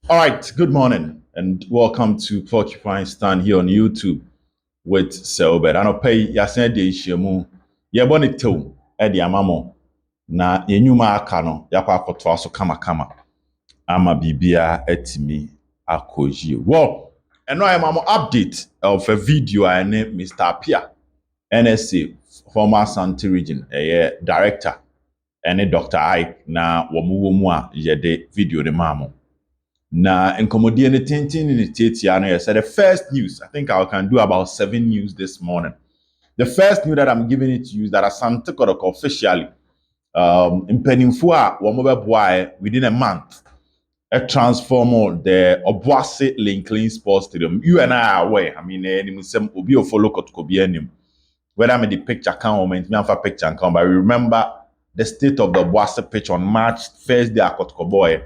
All right, good morning and welcome to Porcupine Stand here on YouTube with Selbert. I know pay yasen de ishemu. Ye boni tew e de amamo na yenyuma aka no yakwa akoto aso kama ama bibia etimi akoji. Well, and now I'm update of a video I named Mr. Pia NSA former Asante region director and Dr. Ike na womu a yede video ne mamo. Na nkɔmmɔdie ne tenten ne tietia no said the first news, I think I can do about 7 news this morning. The first news that I'm giving it to you is that Asante Kotoko officially, mpanimfoɔ a wɔn bɛboa within a month, transform the Obuasi Linklin Sports Stadium. You and I are aware. I mean, some obi follow Kotoko bi anim. Whether I'm in the picture count or me have picture and come, but I remember the state of the Obuasi pitch on March 1st day at Kotoko boy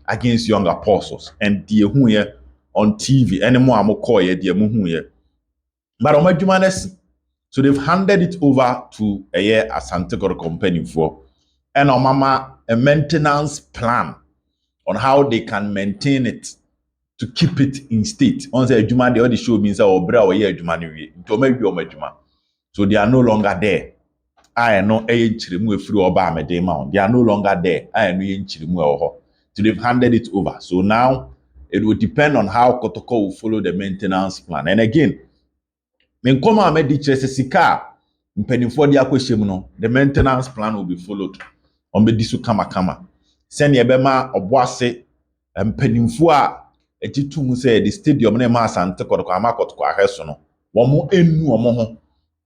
against young apostles and the who on TV anymore I'm call ye the who but on my so they've handed it over to a year Asante Kotoko company for and on mama a maintenance plan on how they can maintain it to keep it in state. On the Juma the other show means our bra or year Juma to maybe Juma. So they are no longer there. I know a chirimu free Obama de mount. They are no longer there. I know in chirimu. So they've handed it over. So now it will depend on how Kotoko will follow the maintenance plan. And again, menkoma amedi chese sika mpanimfo de akwhyem no, the maintenance plan will be followed. Ombedi so kama. Send yebema Obuasi mpanimfo a etitum say the stadium na ma Asante Kotoko amakotoko ahweso no. Womo enu omo ho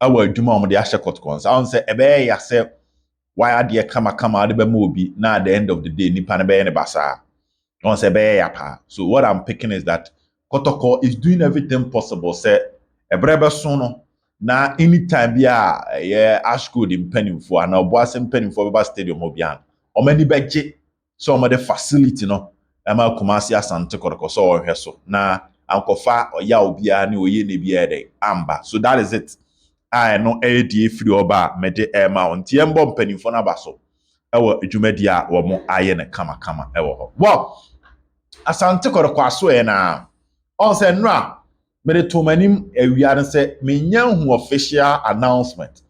awa adwuma omo de ahye Kotoko. So on say ebe ya say why are there kama ade be obi na at the end of the day nipa na be ne basa on say be ya pa. So what I'm picking is that Kotoko is doing everything possible say ebrebe so no na anytime bia ashko the mpanimfo ana Obuasi mpanimfo be stadium obian omani beje so omo the facility no ama Kumasi Asante Kotoko so ohwe so na ankofa oya obia ne oye ne bia dey amba. So that is it. I no ADA free oba mede ema on tiembo mpanimfo na baso ewo adwumadi a wo mo aye ne kama ewo ho. Well, Asante Kotoko aso na on say nra mede to manim awia ne say menya hu official announcement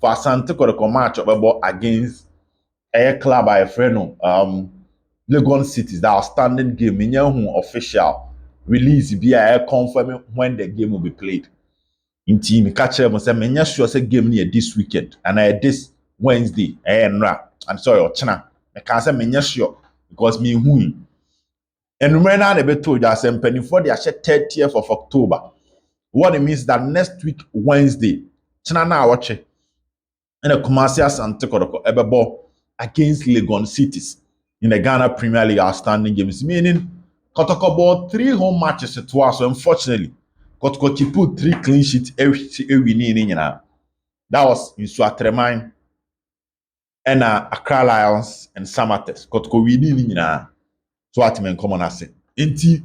for Asante Kotoko match obebo against a club by a friend Legon Cities, that outstanding game menya hu official release be a confirming when the game will be played. In team catch them say menya sure say game near this weekend and this Wednesday nra I'm sorry ochina I can say menya sure because me hu and remember now they told you say mpanimfo they are 30th of October. What it means that next week Wednesday china na watch and a Kumasi Asante Kotoko ebebo against Legon Cities in the Ghana Premier League outstanding games, meaning Kotoko bought 3 home matches to us. So unfortunately, Kotoko put 3 clean sheets every year. That was in Suatreman and Accra Lions and Samatex. Kotoko winning so what men common asset. Inti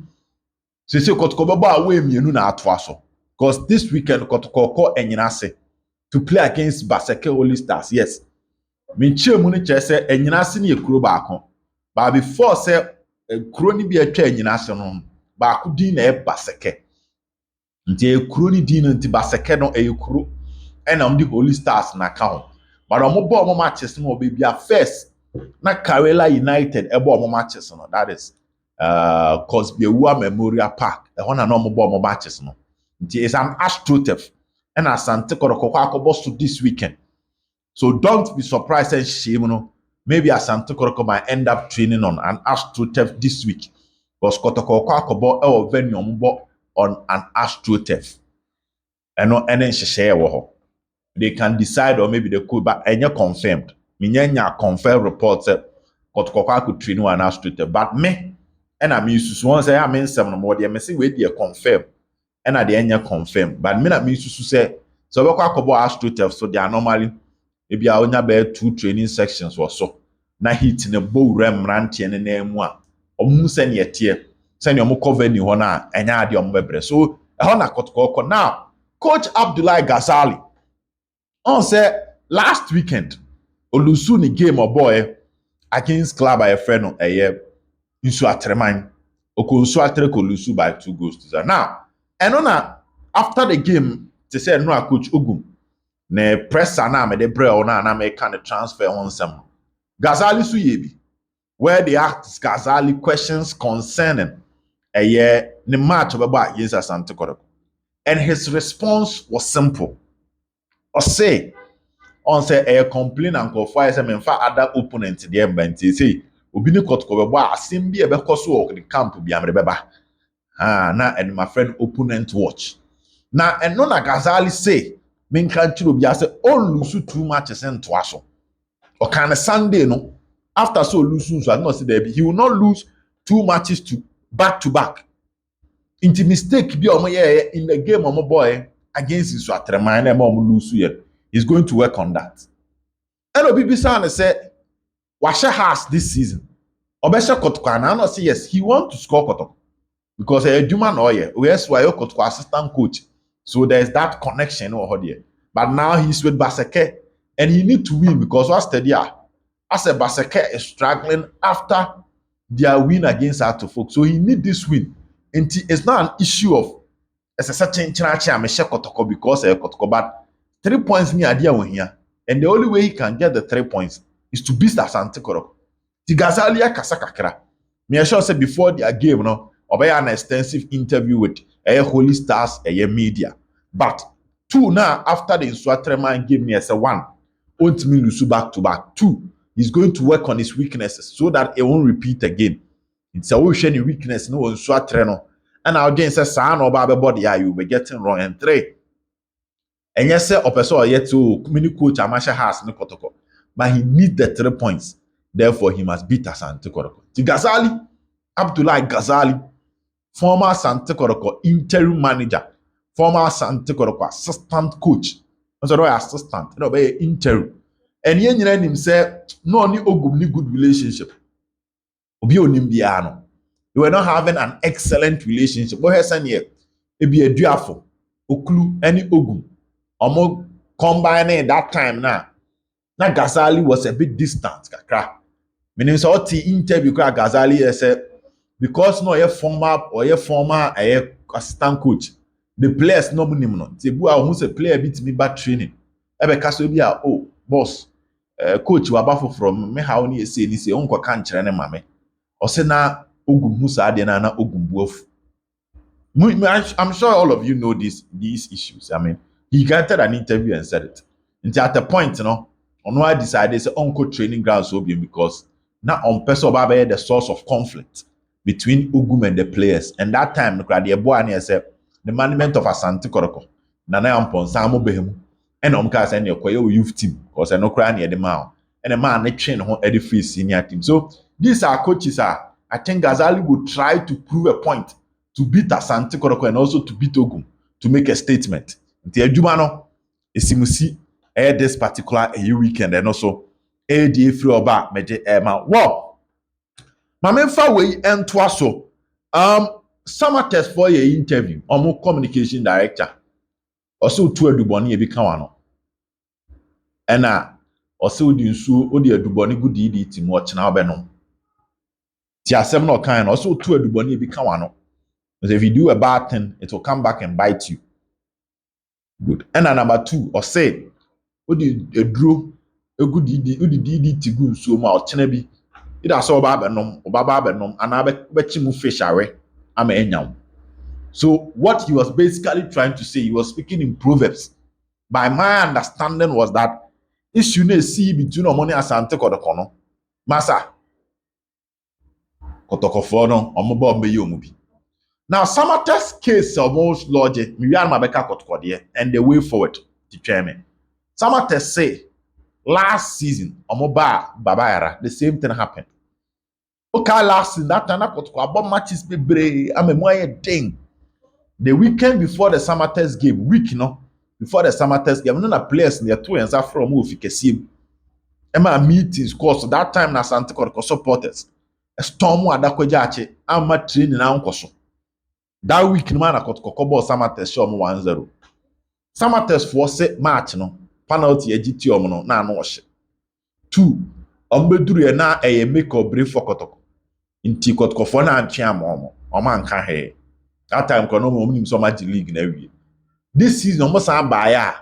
so Kotoko baba away me na atwaso. Because this weekend Kotoko ko enyinase to play against Baseke Holy Stars. Yes. Minche mu ne kyerɛ sɛ enyinase ne ekuro baako. But before say ekuro ni bi atwa enyinase no baako din na Baseke. Nti ekuro ni din nti Baseke no ekuro ɛna ɔmo de Holy Stars na ka ho. But ɔmo bɔ ɔmo matches no obi bia first na Karela United ɛbɔ ɔmo matches no, that is Kosbiewua Memorial Park. Ɛhɔ na ɔmo bɔ ɔmo matches no. Nti it's an AstroTurf ɛna Asante Kotoko akɔbɔ so this weekend. So don't be surprised and shame, maybe Asante Kotoko might end up training on an AstroTurf this week. Because Kotoko Kwakobo or venue on an AstroTurf. And no any share. They can decide or maybe they could, but any confirmed. Minya confirmed reports Kotoko could train on an AstroTurf. But me, and I mean to once I mean some more, they may say we they confirm. And at the end confirmed. But me not mean to say so we Kwakobo AstroTurf, so they are normally maybe I only have 2 training sections or so. Na hit in a bow rem ranty and name one. Or musen yet here. Send your cover new one and add your mebre. So a honor Kotoko. Now, Coach Abdullah Gazale on say last weekend, Olusuni game or boy against club by a friend a year in Suatreman. Okonsu Atreko lose by 2-0. Now, and on after the game, they said no, coach Ogum. Ne pressure na me de bre ona na me kind of transfer on some. Gazale su yebi, where they asked Gazale questions concerning a year the match of about against Asante Kotoko. And his response was simple. Or say, on say a complain and confide some in fact other opponent the end say obi ni Kotoko beba asim bi ebe so the camp bi amre beba. Na and my friend opponent watch. Now and no na Gazale say men can chiro bi say all lose 2 matches into aso. Or kind of Sunday no after so lose so I not say there he will not lose 2 matches to back. Into mistake be in the game of my boy against his Swatreman and lose here. He's going to work on that. And Obibi San said, Washa has this season. Obesha Kotoko and I not say yes, he want to score Kotoko. Because a human oye, yes, why Kotoko assistant coach. So there's that connection over here. But now he's with Baseke and he need to win because what's the deal? As a Baseke is struggling after their win against Atofok. So he need this win. And it's not an issue of as a certain chance I'm a Kotoko because a Kotoko, but 3 points near idea one here. And the only way he can get the 3 points is to beat Asante Kotoko. The Gazalia Kasakakra. Me sure say before their game, no, obey an extensive interview with Holy Stars, media. But 2 now after the Swatreman game me as a 1, won't me lose back to back. 2, he's going to work on his weaknesses so that it won't repeat again. It's a ocean weakness, no one Swatreno. And our game says, San or Baba body, you be getting wrong. And 3. And yes, sir, Opeso yet to mini coach Amasha has no Kotoko. But he needs the 3 points. Therefore, he must beat Asante Kotoko. The Gazale, Abdullah Gazale, former Asante Kotoko interim manager, former Asante Kotoko assistant coach. Also, assistant, no, be interim. And yen him say, no, ni ogum ni good relationship. Obi onimbiano. You were not having an excellent relationship. But here's here, it be a duafo, oklu, any ogum. Omo combining that time now. Now Gazale was a bit distant, kakra. Meaning so the interview Gazale said because no your former assistant coach, the players no minimum no. The boy almost a player bit me bad training. Ebe kaso bi a oh boss, coach wabafo from me how ni say onko kan kire ne mame. O say na ogum musa ade na ogum buofu. I'm sure all of you know these issues. I mean, he granted an interview and said it. And at the point, you know, on why I decided say uncle training grounds will be because now on person the source of conflict between Ugum and the players. And that time, the boy said the management of Asante Kotoko, Nana Ampon Samo Behemu, and Omka and your youth team, because I know crying near the mouth. And a man they train on every free senior team. So these are coaches I think Gazale would try to prove a point to beat Asante Kotoko and also to beat Ogum to make a statement. The Ejumano is Simusi this particular weekend and also ADA free oba meje ema. Wow. Mamemfa we entwa so. Summer test for your interview. Omo communication director. Also two aduboni ebi kan wano. Ena also di nsu odi aduboni gudi di ti mo chena obenom. Ti asem no kan also two aduboni ebi kan wano. Because if you do a bad thing, it will come back and bite you. Good. And number 2, or say, odi edro udi tigu so ma ochene bi ida so ba benom ana be chimu fish awe ama enyam. So what he was basically trying to say, he was speaking in proverbs. By my understanding was that issue na see between omoni Asante Kotoko no masa Kotoko for no omoba omeyi omubi. Now Samate's case almost logic me wi Mabeka Kotoko there and the way forward to chairman. Samate say last season, Babayara, the same thing happened. Okay, last season, that time I got about matches be I'm a more thing. The weekend before the summer test game, before the summer test game, no players near 2 and from move you can see. Emma meetings, course, that time na Asante Kotoko supporters. A storm wa adakwajache, I'm training now koso. That week, man, I got Kokobo summer test show 1-0. Summer test for set match, no. Penalty ejiti omono na no hye 2 ombeduru na make or break for Kotoko nti Kotoko for na antwe amomo Oman ka he. That time kono mo nim so much league na wie. This season almost san buy a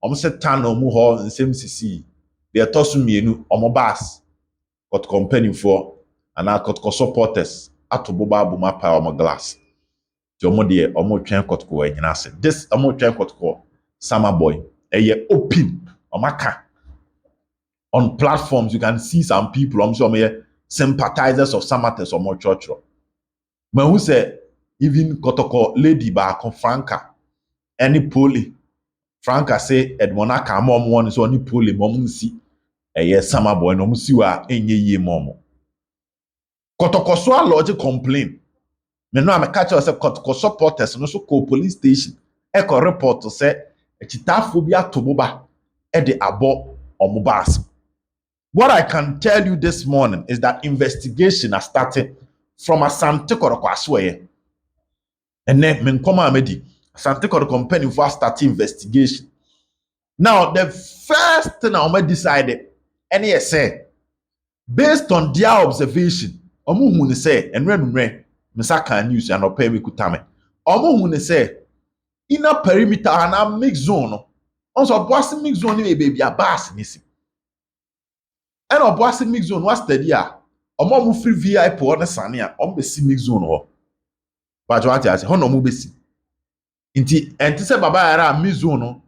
almost set tan omo ho nsem sisi. They toss mienu omo bass got company for and I got supporters atobo ba bu mapa omo glass. Ti omo de omo twen kotko enyina se. This omo twen kotko summer boy eye open omaka on platforms you can see some people I'm sure sympathizers of Samates or more church. But who say even Kotoko lady back Franca any poly Franca say Edmonaka mom one is only poly mom see a yes summer boy no see wa enye ye mom. Kotoko so a logic complain. Me no am catch us Kotoko supporters no so call police station. Eko report to say a chitaphobia to boba e de abo omubas. What I can tell you this morning is that investigation has started from Asante Kotoko Asweye. And then Menkoma Amedi, Asante Kotoko company for start investigation. Now, the first thing I decided, and he said, based on their observation, Omu say, and when Misaka news and Opay Kutame, Omu say, inner perimeter and a mixed zone. Also, bossy mixed zone, baby, a bass missing. And oboase mix zone was steady a omo mu free VIP on sane a omo be si mix zone ho ba jo ati ase ho no mu be si nti enti se baba yara mix zone no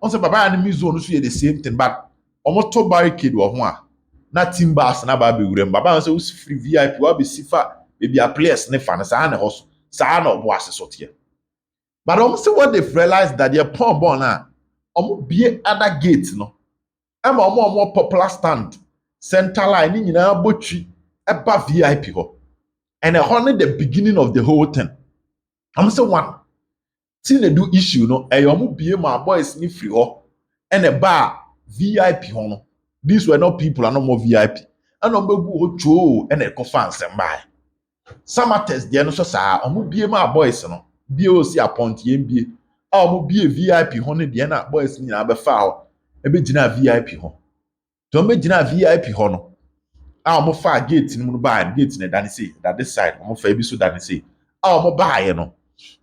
on se baba yara mix zone so ye the same thing but omo to barricade wo ho a na team bus na ba be wurem baba say us free VIP wa be si fa be a players ne fa na sa na ho so sa na oboase so tie but omo say what they've realized that their pon born na omo bie other gate no I'm a more popular stand. Center line in Botchi, eba VIP ho. And only the beginning of the whole thing. I'm say one. Till they do issue no, yomu be my boys ni free ho. And a bar VIP ho no. These were not people, are no more VIP. And no go cho and a fans and buy. Samates the no so sa omu be my boys no. BOC appoint MBA. Omu be a VIP ho ne the na boys ni na be fa ebe gina VIP ho. To me gina VIP ho no. Mo fa gate ni mu ba gate na dane say that this side mo fa ebi so dane say. Mo ba ye no.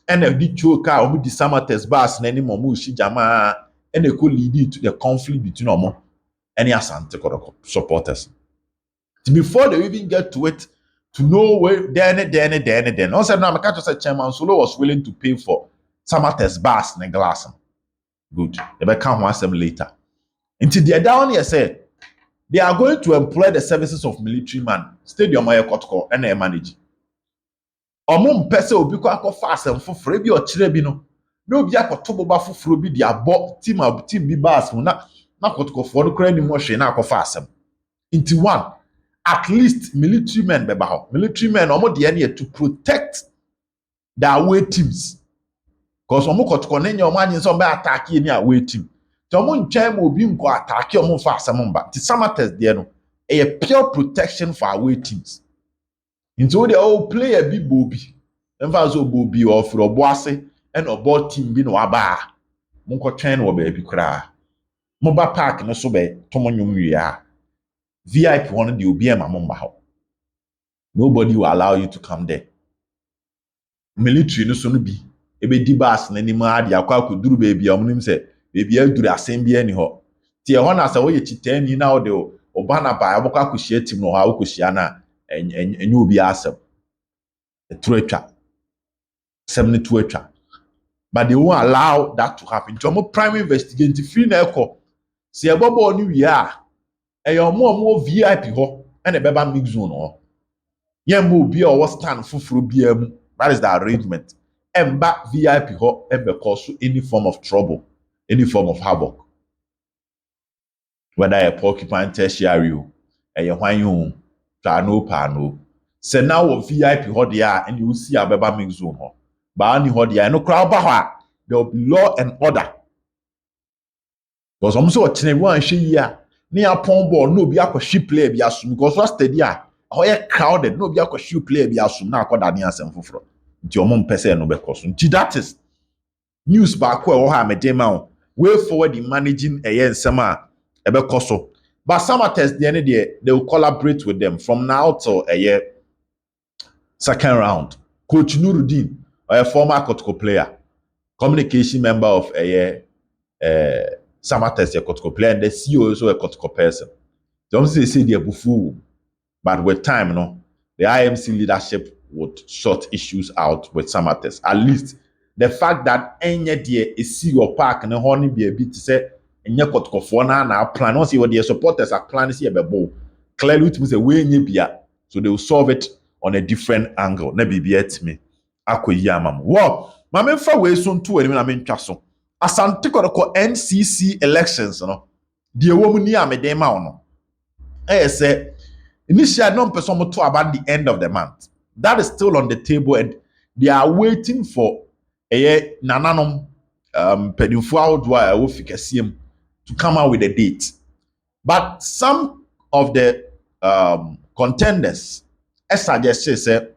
And the choka mo di Samates bus na ni mo shi jama and e could lead to the conflict between omo and the Asante Kotoko supporters. Before they even get to it, to know where then. Also, now I catch say Chairman Solo was willing to pay for Samates bus na glass. Good. They will come one some later. Until they are down here say they are going to employ the services of military man, stadium or Kotoko and they manage. Omo mpese obi kwa akọ fast and foforo bi ochire bi no. Na obi akoto boba foforo bi di abo team bi bas mu na Kotoko for no kra ni mo hwe na akọ fast. Into one, at least military men beba ho. Military men omo de na to protect their away teams. Because omo Kotoko na nya omo anyi so be attack ni away team. Ti omo ntwan ma obi nko attack omo fa asem mba. Ti Samates de no a pure protection for away teams. Into the old player bi bobi. Emfa so bobi or for oboase and obo team bi no aba. Mo ko twen no ba bi kra. Mo ba park no so be tomonyum wi a. VIP one the obi e ma mo mba ho. Nobody will allow you to come there. Military no so no bi. Ebe di bus na ni ma ade akwa akuduru ba bi omunim se baby aduru asem bi ani ho. Ti e ho na se wo ye chitani na wo de oba na ba abokwa akohia team no ha wo kohia na enye obi asem. True atwa. 72 atwa. But they won't allow that to happen. Jomo prime investigative free na ekọ. Se e bobo ni wi a e yo mo VIP ho and e beba mix zone ho. Ye mo bi o stand fufuro bi am. That is the arrangement. Emba VIP ho e be cause any form of trouble, any form of havoc. Whether a porcupine tertiary o, e ye hwan yo, pa no. Se now wo VIP ho there and you see a beba mix zone ho. Ba ni ho there no crowd ba ho there will be law and order. Because I'm so one here near pon ball no be akwa player be assume because what steady a how crowded no be akwa player be assume na akwa dani asem foforo. Nti omom pese no be cause. Nti that is news back where ha me dey ma way forward in managing nsem a e be koso. But Samates the end they will collaborate with them from now till a year second round. Coach Nuruddin, a former Kotoko player, communication member of a Samates, a Kotoko player, and the CEO also a Kotoko person. Don't say they're buffoo, but with time, no, the IMC leadership would sort issues out with Samates. At least the fact that any day is see your park and a honey be a bit to say, and your Kotoko for now plan, once what their supporters are planning to see a bebo. Clearly, it was a way in so they will solve it on a different angle. Na bibi etime akoyi amam. Wow, ma me fa we so nto ani na me ntwa so. Asante Kotoko NCC elections no. Die wo mu ni amede ma ono. Say initially no person mo to about the end of the month. That is still on the table and they are waiting for nananom pedinfo awodwa a wo fikasiem to come out with a date. But some of the contenders suggested say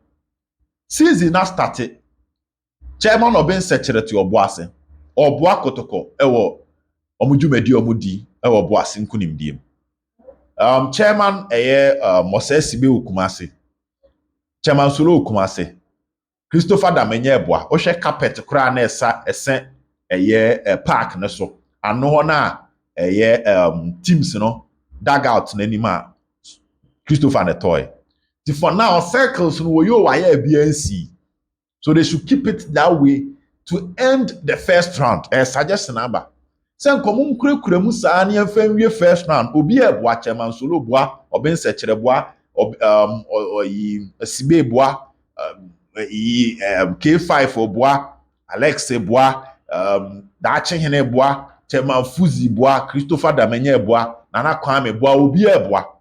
season now started chairman obin secretary obuase obua kotoko ewo omudwumadi omudi ewo obuase nkunimdiem chairman Mosesibe Okumase chairman Solo Okumase Christopher Damenye Eboa ohwe carpet kura na ese park ne so ano ho na teams no dugout n'anima Christopher Netoy. For now, circles no yo wire BNC. So they should keep it that way to end the first round. Suggestion number. Sen komum kure mu saa ne yɛmfa nwie first round. Obi eboa chairman Solo boa, oben sechere boa, Sibe boa, K5 boa, Alex boa, Dache Hene boa, chairman Fuzi boa, Christopher Damenye boa, Nana Kwame boa, obi eboa.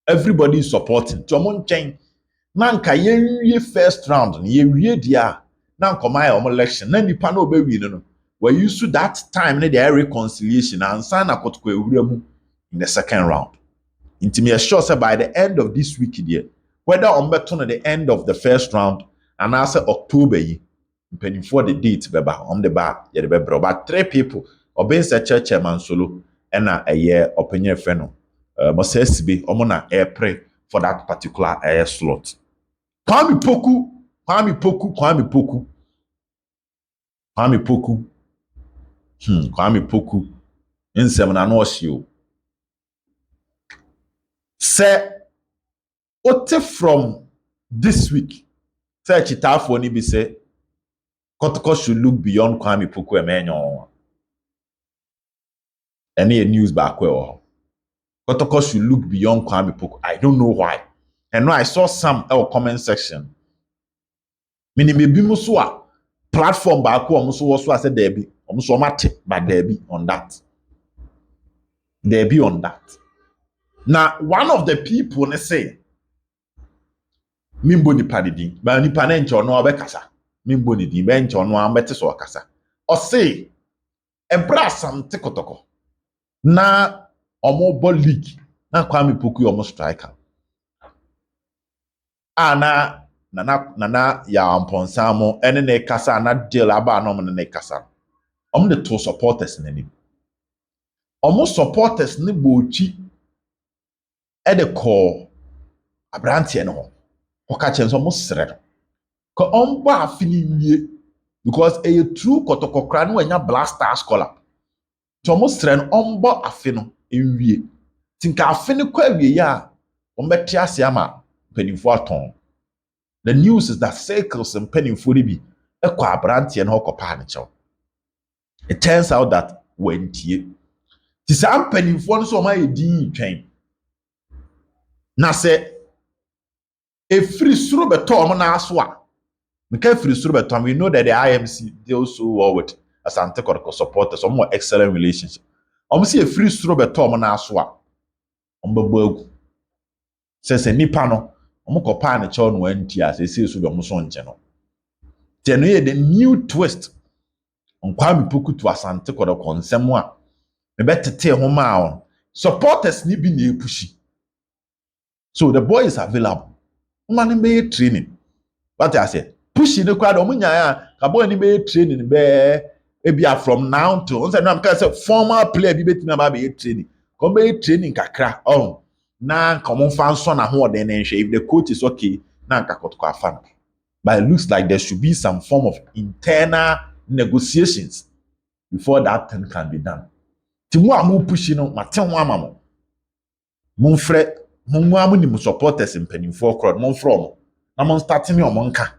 Everybody is supporting. Tomon chain. Nanka ye first round. Ye dia. Nanka my election. Then the panel be no. We used to that time the reconciliation and sign a kotoko in the second round. Intimate sure say by the end of this week here, whether on beton at the end of the first round and also October depending for the date beba on the bar the bebro. But 3 people obey church chairman Solo and a year opinion friend. Mosesibe omona pray for that particular slot. Kwame Poku. Nsem na no ohio. Say ote from this week. Say chitafo ni bi say Kotoko should look beyond Kwame Poku emenyo. Any news back where Kotoko should look beyond Kwame Poku. I don't know why. And now I saw some comment section. Meaning maybe musua platform back or musu said there be but there be on that. There be on that. Now one of the people they say Mimbo ni padidi, but ni panencho no abekasa. Mimbo ni di bencho no ambete so akasa. Or say Asante Kotoko. Na omo ball league na Kwame Poku omo striker nana ya amponsamo ene ne kasa na deal aba no ne kasa omo de to supporters nani omo supporters ne bochi e de call abrantie no ho ka chen so omo sere ko ombo afini wie because a true Kotoko kra no anya blaster scholar to omo sere no ombo afino enwie tinka afini kwa wie ya ombeti ase ama penifo aton. The news is that circles and penifo bi ekwa abrantie no kopa ne chew. It turns out that when tie ti sam penifo no so ma edin twen na se efiri suro beto omo na aso a meka efiri suro beto we know that the IMC deals so well with Asante Kotoko supporters some more excellent relationship omo se efiri suro beto omo na aso a ombegbo agu se nipa no omo kopa ne chew no anti as e se so be omo so nche no te no ye the new twist on Kwame Poku to Asante Kotoko nsem a me betete ho ma on supporters ni bi na epushi. So the boy is available. Man be training. What I say? Pushing the crowd. Omunya ka boy ni be training be ebia from now to. On say no am say former player bi betimi aba be training. Come be training kakra. Oh. Na come on fan so na ho den nhwe. If the coach is okay, na anka Kotoko afa no. But it looks like there should be some form of internal negotiations before that thing can be done. Ti mo a mo push no mate ho ama mo. Monfrɛ mo mo supporters mpanimfoɔ crowd monfrɛ mo. Na mon start me omo nka.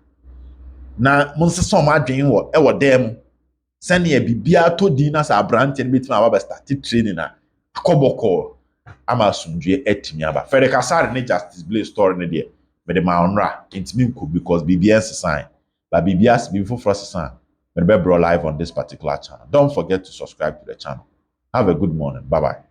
Na mon sesa omo adwen wɔ dem mu. Sɛnea bibia to din na sa abrante no betimi aba start training na akɔbɔkɔ ama asomdwe atimi aba. Fere Kasare ne Justice Blay story ne de me de ma onra intimi nko because bibia sign. But bibia before first sign. Me be bro live on this particular channel. Don't forget to subscribe to the channel. Have a good morning. Bye bye.